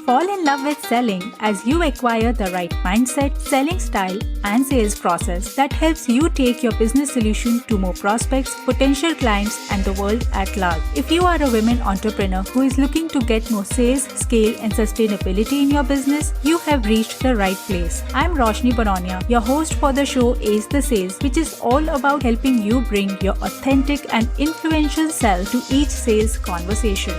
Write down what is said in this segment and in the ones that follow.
Fall in love with selling as you acquire the right mindset, selling style, and sales process that helps you take your business solution to more prospects, potential clients, and the world at large. If you are a women entrepreneur who is looking to get more sales, scale, and sustainability in your business, you have reached the right place. I'm Roshni Baronia, your host for the show Ace the Sales, which is all about helping you bring your authentic and influential self to each sales conversation.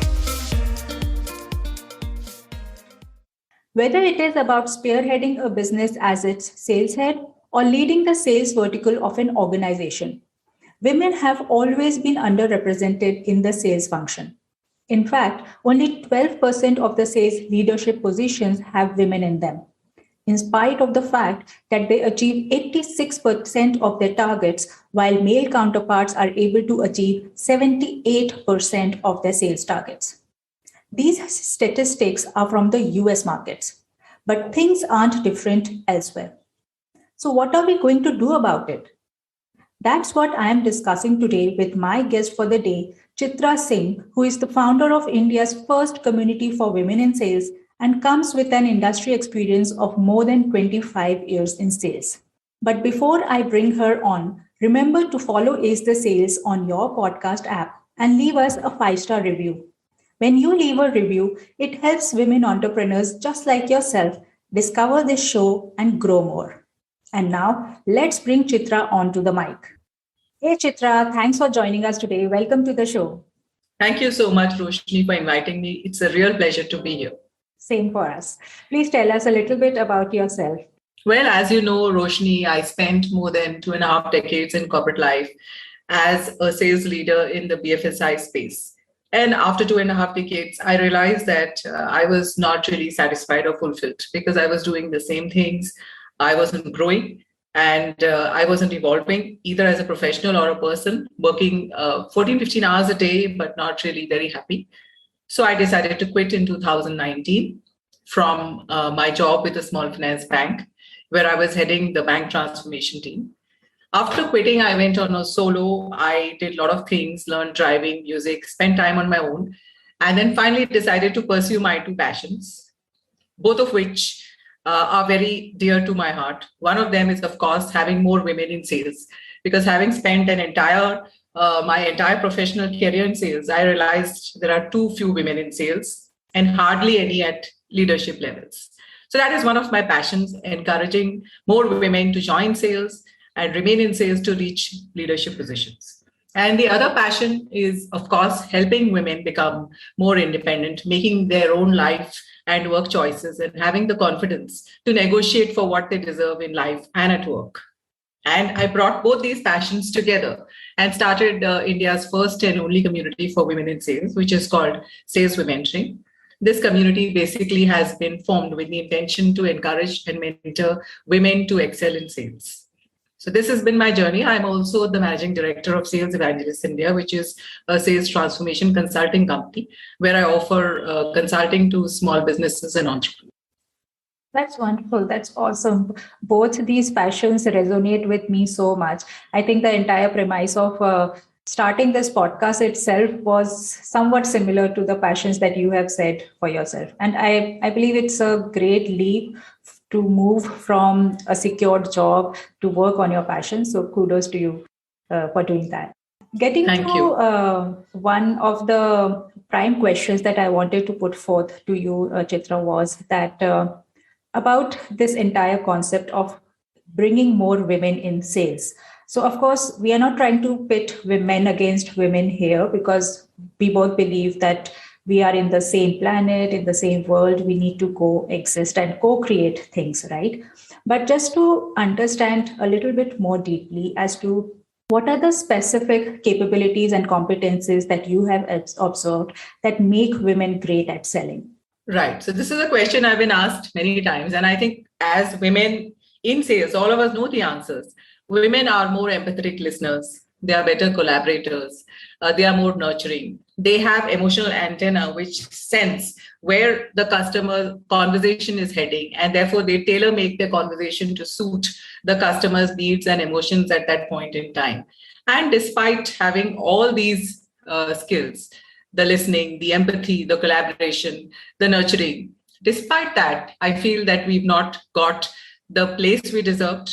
Whether it is about spearheading a business as its sales head or leading the sales vertical of an organization, women have always been underrepresented in the sales function. In fact, only 12% of the sales leadership positions have women in them, in spite of the fact that they achieve 86% of their targets, while male counterparts are able to achieve 78% of their sales targets. These statistics are from the US markets, but things aren't different elsewhere. So, what are we going to do about it? That's what I am discussing today with my guest for the day, Chitra Singh, who is the founder of India's first community for women in sales and comes with an industry experience of more than 25 years in sales. But before I bring her on, remember to follow Ace the Sales on your podcast app and leave us a 5-star review. When you leave a review, it helps women entrepreneurs just like yourself discover this show and grow more. And now, let's bring Chitra onto the mic. Hey Chitra, thanks for joining us today. Welcome to the show. Thank you so much, Roshni, for inviting me. It's a real pleasure to be here. Same for us. Please tell us a little bit about yourself. Well, as you know, Roshni, I spent more than 2.5 decades in corporate life as a sales leader in the BFSI space. And after 2.5 decades, I realized that I was not really satisfied or fulfilled because I was doing the same things. I wasn't growing and I wasn't evolving either as a professional or a person, working 14, 15 hours a day, but not really very happy. So I decided to quit in 2019 from my job with a small finance bank, where I was heading the bank transformation team. After quitting, I went on a solo. I did a lot of things, learned driving, music, spent time on my own, and then finally decided to pursue my two passions, both of which are very dear to my heart. One of them is, of course, having more women in sales, because having spent my entire professional career in sales, I realized there are too few women in sales and hardly any at leadership levels. So that is one of my passions, encouraging more women to join sales and remain in sales to reach leadership positions. And the other passion is, of course, helping women become more independent, making their own life and work choices and having the confidence to negotiate for what they deserve in life and at work. And I brought both these passions together and started India's first and only community for women in sales, which is called SalesWomentoring. This community basically has been formed with the intention to encourage and mentor women to excel in sales. So this has been my journey. I'm also the managing director of Sales Evangelists India, which is a sales transformation consulting company where I offer consulting to small businesses and entrepreneurs. That's wonderful. That's awesome. Both these passions resonate with me so much. I think the entire premise of starting this podcast itself was somewhat similar to the passions that you have said for yourself. And I believe it's a great leap to move from a secured job to work on your passion. So kudos to you for doing that. Getting to one of the prime questions that I wanted to put forth to you, Chitra, was that about this entire concept of bringing more women in sales. So, of course, we are not trying to pit women against women here because we both believe that we are in the same planet, in the same world. We need to coexist and co-create things, right? But just to understand a little bit more deeply as to what are the specific capabilities and competencies that you have observed that make women great at selling? Right. So this is a question I've been asked many times. And I think as women in sales, all of us know the answers. Women are more empathetic listeners. They are better collaborators. They are more nurturing. They have emotional antenna, which sense where the customer conversation is heading. And therefore, they tailor make their conversation to suit the customer's needs and emotions at that point in time. And despite having all these skills, the listening, the empathy, the collaboration, the nurturing, Despite that, I feel that we've not got the place we deserved.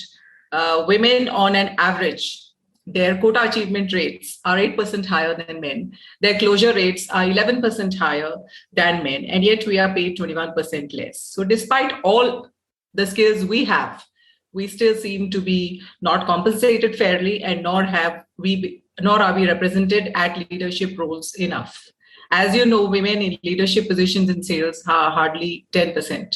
Women, on an average, their quota achievement rates are 8% higher than men. Their closure rates are 11% higher than men, and yet we are paid 21% less. So despite all the skills we have, we still seem to be not compensated fairly, and nor are we represented at leadership roles enough. As you know, women in leadership positions in sales are hardly 10%.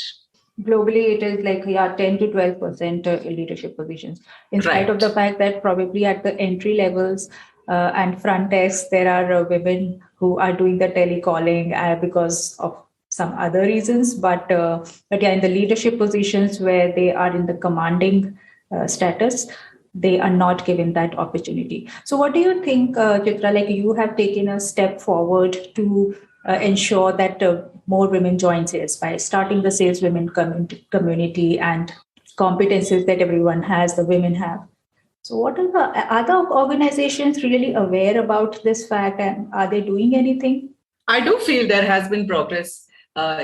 Globally, it is like 10 to 12% in leadership positions. In spite of Right. the fact that probably at the entry levels and front desk, there are women who are doing the telecalling because of some other reasons. But yeah, in the leadership positions where they are in the commanding status, they are not given that opportunity. So, what do you think, Chitra? Like you have taken a step forward to ensure that more women join sales by starting the sales women community and competencies that everyone has, the women have. So, what are the other organizations really aware about this fact, and are they doing anything? I do feel there has been progress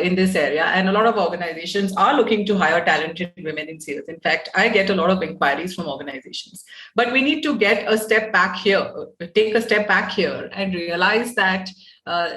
in this area, and a lot of organizations are looking to hire talented women in sales. In fact, I get a lot of inquiries from organizations. But we need to take a step back here, and realize that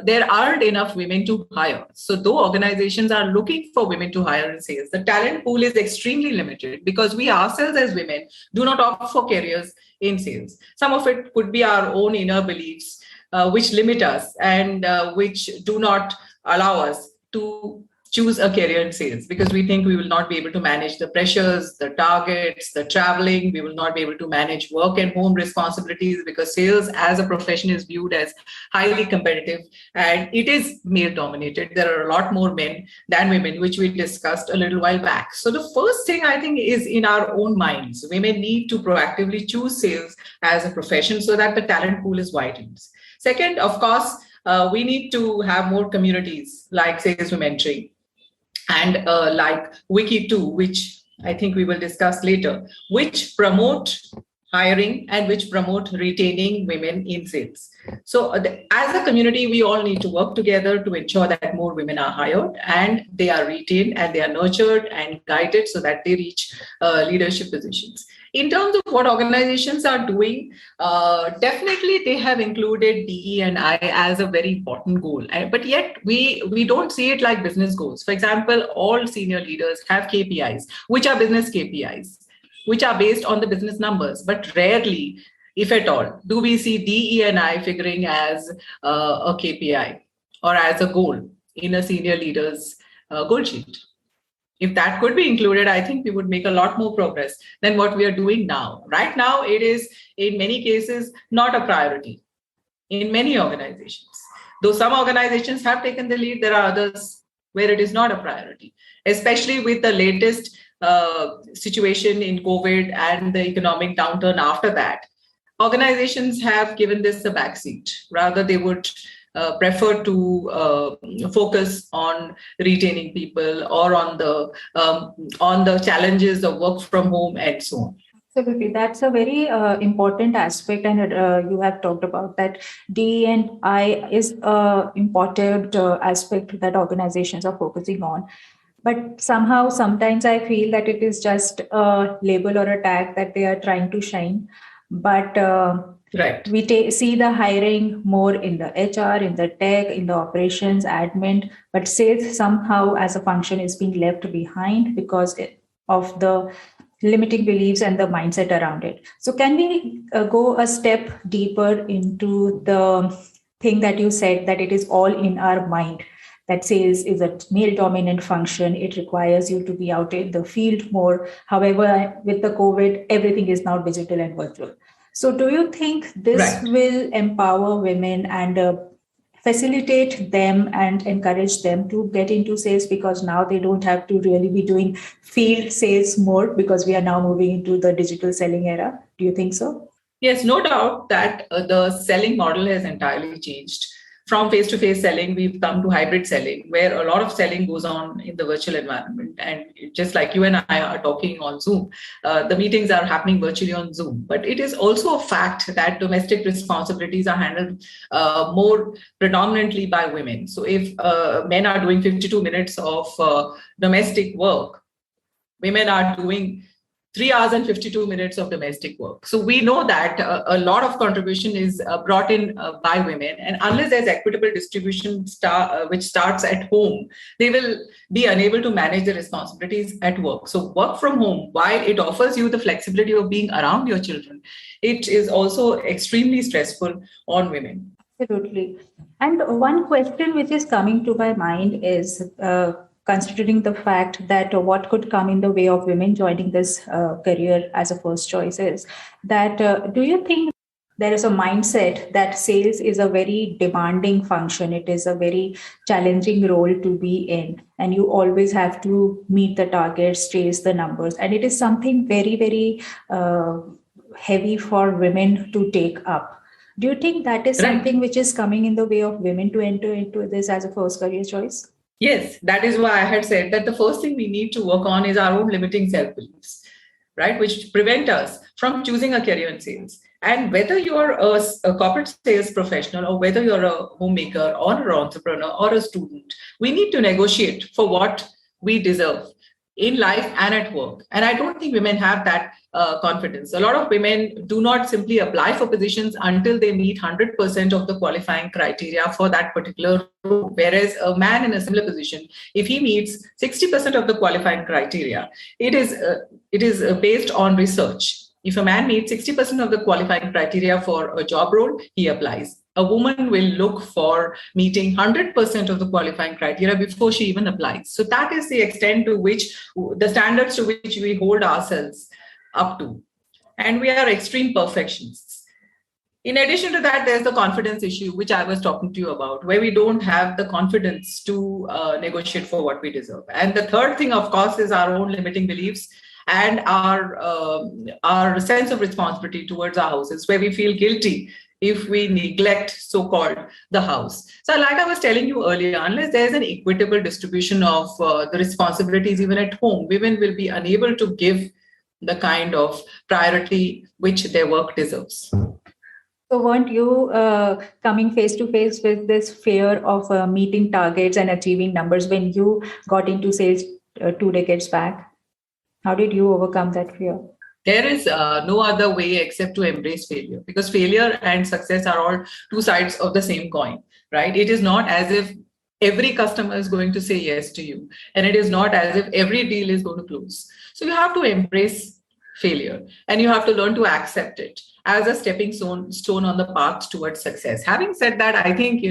there aren't enough women to hire. So, though organizations are looking for women to hire in sales, the talent pool is extremely limited because we ourselves as women do not opt for careers in sales. Some of it could be our own inner beliefs which limit us and which do not allow us to choose a career in sales, because we think we will not be able to manage the pressures, the targets, the traveling. We will not be able to manage work and home responsibilities, because sales as a profession is viewed as highly competitive and it is male dominated. There are a lot more men than women, which we discussed a little while back. So the first thing I think is in our own minds. Women need to proactively choose sales as a profession so that the talent pool is widened. Second, of course, we need to have more communities like SalesWomentoring and like Wiki2, which I think we will discuss later, which promote hiring and which promote retaining women in sales. So as a community, we all need to work together to ensure that more women are hired and they are retained and they are nurtured and guided so that they reach leadership positions. In terms of what organizations are doing, definitely they have included DE&I as a very important goal. But yet we don't see it like business goals. For example, all senior leaders have KPIs, which are business KPIs, which are based on the business numbers. But rarely, if at all, do we see DE&I figuring as a KPI or as a goal in a senior leader's goal sheet. If that could be included, I think we would make a lot more progress than what we are doing now. Right now, it is in many cases not a priority in many organizations. Though some organizations have taken the lead, there are others where it is not a priority, especially with the latest situation in COVID and the economic downturn after that. Organizations have given this a backseat. Rather, they would prefer to focus on retaining people or on the challenges of work from home and so on. Absolutely. That's a very important aspect, and you have talked about that. D&I is an important aspect that organizations are focusing on. But somehow, sometimes I feel that it is just a label or a tag that they are trying to shine. But right. We see the hiring more in the HR, in the tech, in the operations, admin, but sales somehow as a function is being left behind because of the limiting beliefs and the mindset around it. So can we go a step deeper into the thing that you said, that it is all in our mind, that sales is a male dominant function. It requires you to be out in the field more. However, with the COVID, everything is now digital and virtual. So do you think this will empower women and facilitate them and encourage them to get into sales, because now they don't have to really be doing field sales more because we are now moving into the digital selling era? Do you think so? Yes, no doubt that the selling model has entirely changed. from face-to-face selling, we've come to hybrid selling, where a lot of selling goes on in the virtual environment. And just like you and I are talking on Zoom, the meetings are happening virtually on Zoom. But it is also a fact that domestic responsibilities are handled more predominantly by women. So if men are doing 52 minutes of domestic work, women are doing 3 hours and 52 minutes of domestic work. So we know that a lot of contribution is brought in by women. And unless there's equitable distribution which starts at home, they will be unable to manage the responsibilities at work. So work from home, while it offers you the flexibility of being around your children, it is also extremely stressful on women. Absolutely. And one question which is coming to my mind is, considering the fact that what could come in the way of women joining this career as a first choice is that do you think there is a mindset that sales is a very demanding function? It is a very challenging role to be in, and you always have to meet the targets, chase the numbers, and it is something very, very heavy for women to take up. Do you think that is something which is coming in the way of women to enter into this as a first career choice? Yes, that is why I had said that the first thing we need to work on is our own limiting self-beliefs, right? Which prevent us from choosing a career in sales. And whether you're a corporate sales professional or whether you're a homemaker or an entrepreneur or a student, we need to negotiate for what we deserve in life and at work. And I don't think women have that confidence. A lot of women do not simply apply for positions until they meet 100% of the qualifying criteria for that particular role. Whereas a man in a similar position, if he meets 60% of the qualifying criteria, it is based on research. If a man meets 60% of the qualifying criteria for a job role, he applies. A woman will look for meeting 100% of the qualifying criteria before she even applies. So that is the extent to which the standards to which we hold ourselves up to. And we are extreme perfectionists. In addition to that, there's the confidence issue, which I was talking to you about, where we don't have the confidence to negotiate for what we deserve. And the third thing, of course, is our own limiting beliefs and our sense of responsibility towards our houses, where we feel guilty if we neglect, so-called, the house. So like I was telling you earlier, unless there's an equitable distribution of the responsibilities even at home, women will be unable to give the kind of priority which their work deserves. So weren't you coming face to face with this fear of meeting targets and achieving numbers when you got into sales 2 decades back? How did you overcome that fear? There is no other way except to embrace failure, because failure and success are all two sides of the same coin, right? It is not as if every customer is going to say yes to you, and it is not as if every deal is going to close. So you have to embrace failure, and you have to learn to accept it as a stepping stone on the path towards success. Having said that, I think,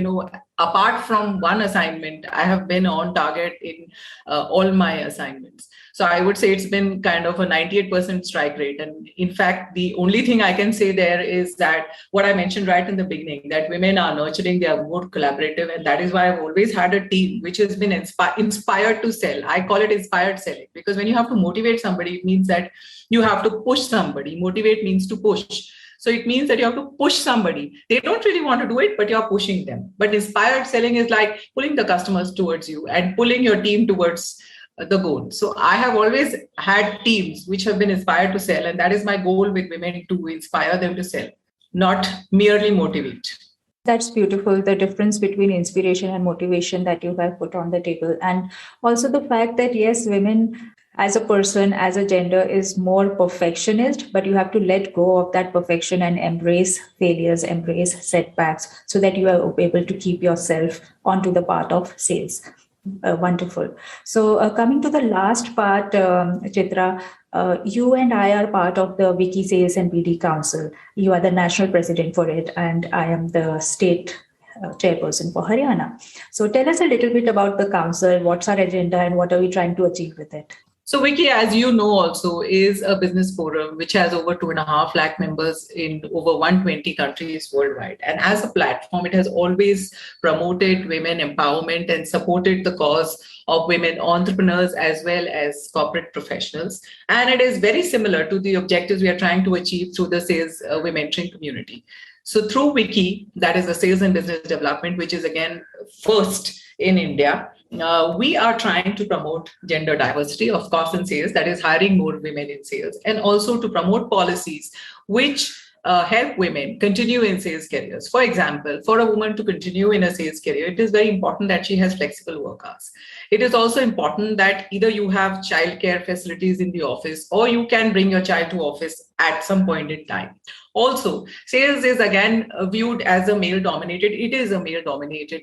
apart from one assignment, I have been on target in all my assignments. So I would say it's been kind of a 98% strike rate. And in fact, the only thing I can say there is that what I mentioned right in the beginning, that women are nurturing, they are more collaborative. And that is why I've always had a team which has been inspired to sell. I call it inspired selling, because when you have to motivate somebody, it means that you have to push somebody. Motivate means to push. So it means that you have to push somebody. They don't really want to do it, but you're pushing them. But inspired selling is like pulling the customers towards you and pulling your team towards the goal. So I have always had teams which have been inspired to sell. And that is my goal with women, to inspire them to sell, not merely motivate. That's beautiful, the difference between inspiration and motivation that you have put on the table. And also the fact that, yes, women as a person, as a gender, is more perfectionist, but you have to let go of that perfection and embrace failures, embrace setbacks, so that you are able to keep yourself onto the path of sales. Wonderful. So coming to the last part, Chitra, you and I are part of the Wiki Sales and BD Council. You are the national president for it, and I am the state chairperson for Haryana. So tell us a little bit about the council, what's our agenda, and what are we trying to achieve with it? So Wiki, as you know, also is a business forum which has over 2.5 lakh members in over 120 countries worldwide. And as a platform, it has always promoted women empowerment and supported the cause of women entrepreneurs as well as corporate professionals. And it is very similar to the objectives we are trying to achieve through the SalesWomentoring community. So through Wiki, that is the sales and business development, which is again first in India, we are trying to promote gender diversity, of course, in sales, that is hiring more women in sales, and also to promote policies which help women continue in sales careers. For example, for a woman to continue in a sales career, it is very important that she has flexible work hours. It is also important that either you have childcare facilities in the office or you can bring your child to office at some point in time. Also, sales is again viewed as a male dominated. It is a male dominated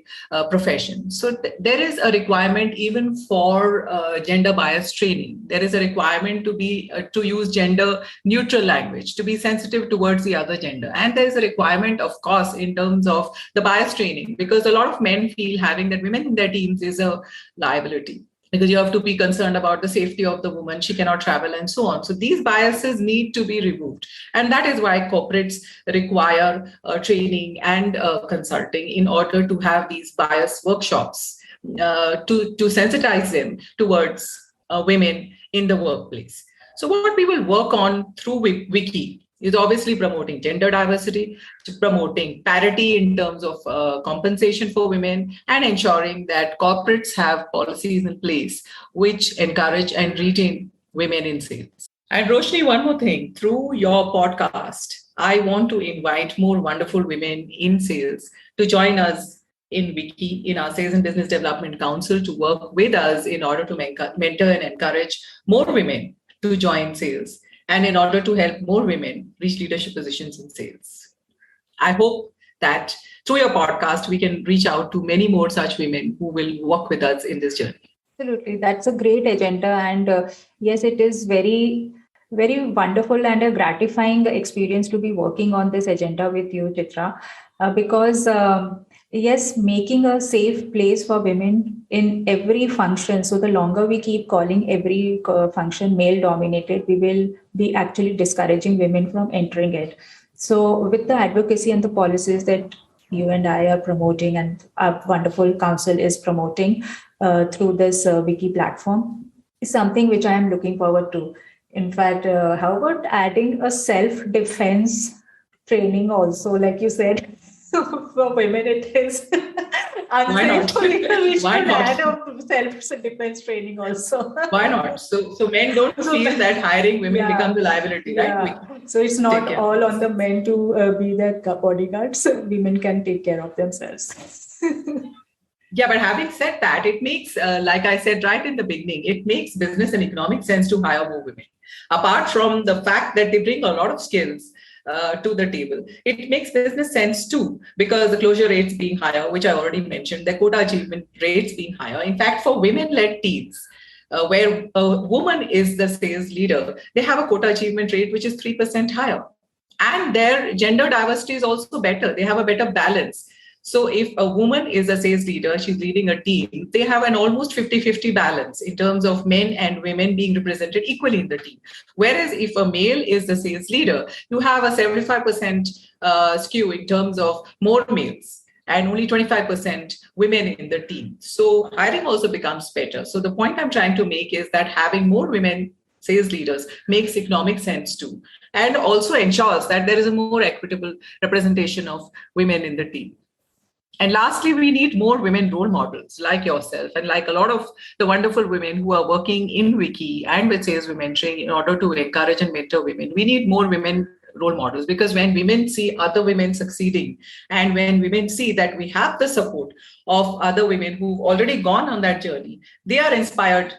profession. So there is a requirement even for gender bias training. There is a requirement to use gender neutral language, to be sensitive towards the other gender. And there is a requirement, of course, in terms of the bias training, because a lot of men feel having that women in their teams is a liability, because you have to be concerned about the safety of the woman, she cannot travel and so on. So these biases need to be removed. And that is why corporates require training and consulting in order to have these bias workshops to sensitize them towards women in the workplace. So what we will work on through Wiki is obviously promoting gender diversity, promoting parity in terms of compensation for women, and ensuring that corporates have policies in place which encourage and retain women in sales. And Roshni, one more thing, through your podcast, I want to invite more wonderful women in sales to join us in Wiki, in our Sales and Business Development Council, to work with us in order to mentor and encourage more women to join sales, and in order to help more women reach leadership positions in sales. I hope that through your podcast, we can reach out to many more such women who will work with us in this journey. Absolutely. That's a great agenda. And yes, it is very, very wonderful and a gratifying experience to be working on this agenda with you, Chitra, because yes, making a safe place for women in every function. So the longer we keep calling every function male dominated, we will be actually discouraging women from entering it. So with the advocacy and the policies that you and I are promoting and our wonderful council is promoting through this Wiki platform, is something which I am looking forward to. In fact, how about adding a self-defense training also, like you said? For women, it is unsafe. We should add a self-defense training also. Why not? So men don't feel that hiring women becomes a liability, right? So it's not all on the men to be their bodyguards. Women can take care of themselves. Yeah, but having said that, it makes, like I said right in the beginning, it makes business and economic sense to hire more women. Apart from the fact that they bring a lot of skills to the table, it makes business sense too, because the closure rates being higher, which I already mentioned, the quota achievement rates being higher. In fact, for women-led teams, where a woman is the sales leader, they have a quota achievement rate which is 3% higher. And their gender diversity is also better. They have a better balance. So if a woman is a sales leader, she's leading a team, they have an almost 50-50 balance in terms of men and women being represented equally in the team. Whereas if a male is the sales leader, you have a 75% skew in terms of more males and only 25% women in the team. So hiring also becomes better. So the point I'm trying to make is that having more women sales leaders makes economic sense too, and also ensures that there is a more equitable representation of women in the team. And lastly, we need more women role models like yourself and like a lot of the wonderful women who are working in Wiki and with SalesWomentoring in order to encourage and mentor women. We need more women role models, because when women see other women succeeding, and when women see that we have the support of other women who've already gone on that journey, they are inspired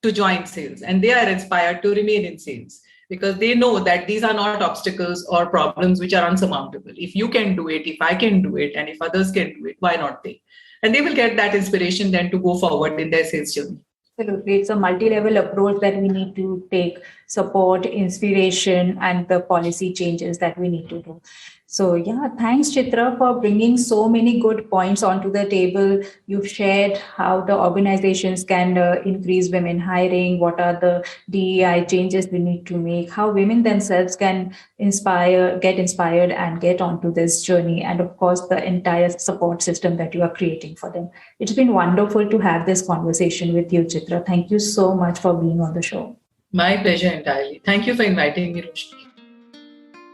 to join sales and they are inspired to remain in sales, because they know that these are not obstacles or problems which are unsurmountable. If you can do it, if I can do it, and if others can do it, why not they? And they will get that inspiration then to go forward in their sales journey. Absolutely. It's a multi-level approach that we need to take: support, inspiration, and the policy changes that we need to do. So yeah, thanks Chitra for bringing so many good points onto the table. You've shared how the organizations can increase women hiring, what are the DEI changes we need to make, how women themselves can get inspired and get onto this journey, and of course the entire support system that you are creating for them. It's been wonderful to have this conversation with you, Chitra. Thank you so much for being on the show. My pleasure entirely. Thank you for inviting me, Roshni.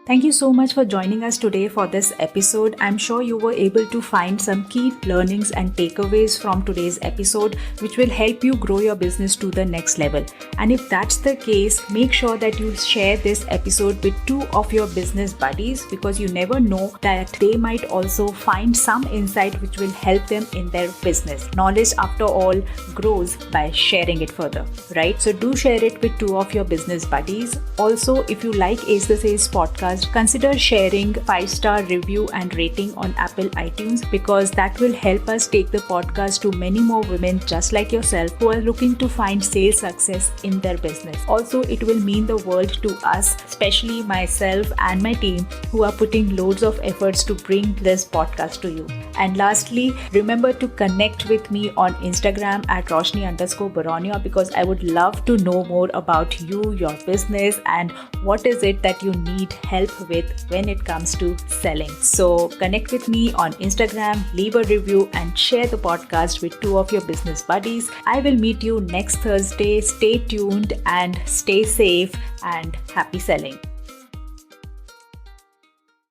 Thank you so much for joining us today for this episode. I'm sure you were able to find some key learnings and takeaways from today's episode, which will help you grow your business to the next level. And if that's the case, make sure that you share this episode with 2 of your business buddies, because you never know that they might also find some insight which will help them in their business. Knowledge, after all, grows by sharing it further, right? So do share it with 2 of your business buddies. Also, if you like Ace the Sales podcast, consider sharing 5-star review and rating on Apple iTunes, because that will help us take the podcast to many more women just like yourself who are looking to find sales success in their business. Also, it will mean the world to us, especially myself and my team who are putting loads of efforts to bring this podcast to you. And lastly, remember to connect with me on Instagram at Roshni_Baronia, because I would love to know more about you, your business, and what is it that you need help with when it comes to selling. So connect with me on Instagram, leave a review, and share the podcast with 2 of your business buddies. I will meet you next Thursday. Stay tuned and stay safe and happy selling.